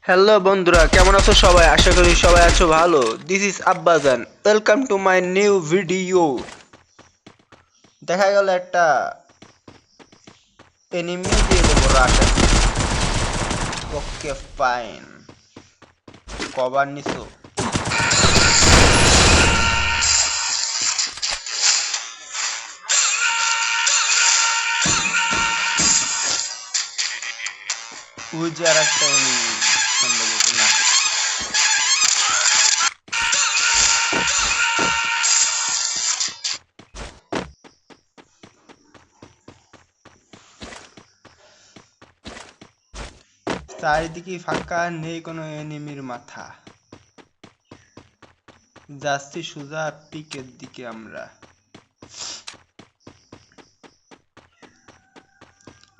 Hello বন্ধুরা, কেমন আছো সবাই? আশা করি সবাই আছো ভালো। দিস ইজ আব্বাজান, welcome to my new video. দেখা গেল একটা এনিমি দিয়ে দেবো রাশা। ওকে ফাইন, কভার নিছো? ওই যে আর একটা এনিমি সম্ভবত না। চারিদিকে ফাঁকা, নেই কোনো এনিমির মাথা। যাচ্ছি সোজা পিকের দিকে আমরা।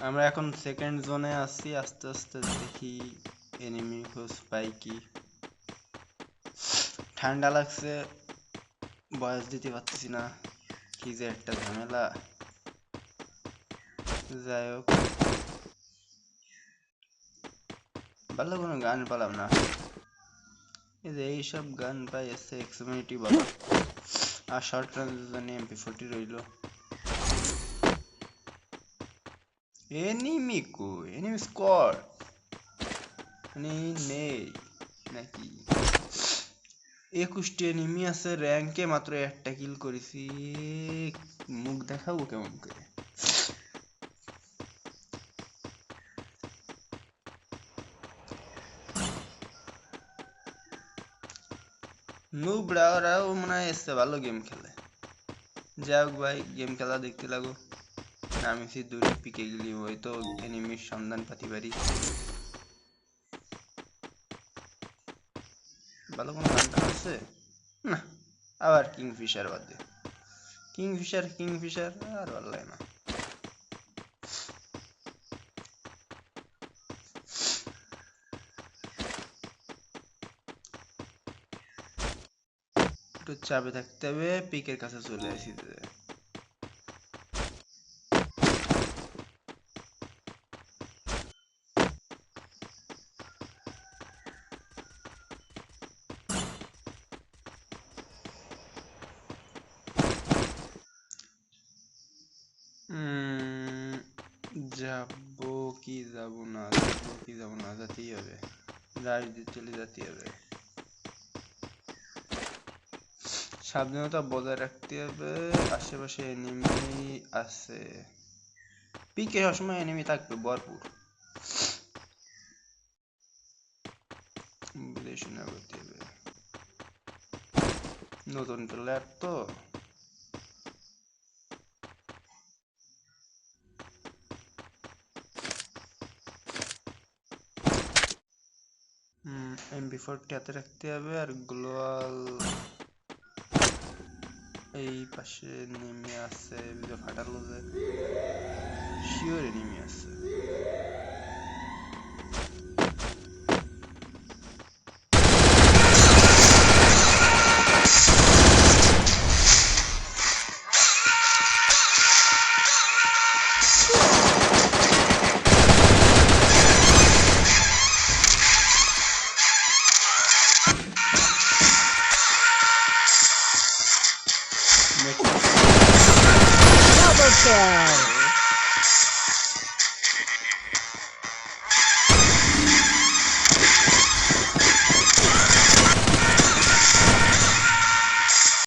আমরা এখন সেকেন্ড জোনে আছি, আস্তে আস্তে দেখি এনিমি খোঁজ পাই কি। ঠান্ডা লাগছে, বয়স দিতে পারতেছি না, কি যে একটা ঝামেলা। যাই হোক, ভালো কোনো গান পেলাম না। এই যে এইসব গান পাই আছে এক্সএমএটি ভালো, আর শর্ট রানের জন্য MP40 রইল। এনিমি কই? এনিমি স্কোয়াড নেই নাকি? 21টি এনিমি আছে, র্যাঙ্কে মাত্র একটা কিল করেছি। মুখ দেখাবো কেমন করে? নুবরাওরাও মনে হয় এসছে ভালো গেম খেলে। যাই হোক ভাই, গেম খেলা দেখতে লাগো। আমি সে দূরে পিকে গেলি, হয়তো এনিমির সন্ধান পাতি পারি। ভালো কোনো গানটা আছে না? আবার কিংফিশার বাদ দে। কিংফিশার আর ভালো লাগে না। একটু চাপে থাকতে হবে, পিকের কাছে চলে আসি। যাবো কি যাবো না, যাবো কি যাবো না, যেতেই হবে। রাশ দিয়ে চলে যেতে হবে। সাবধানতা বজায় রাখতে হবে, আশেপাশে এনিমি আছে। পিকে সবসময় এনিমি থাকবে ভরপুর, বুঝে শুনে করতে হবে। নতুন প্লেয়ার তো। MP40 হাতে রাখতে হবে, আর গ্লোয়াল এই পাশে নেমে আছে, ফাটালো যে শিওর এনিমি আছে।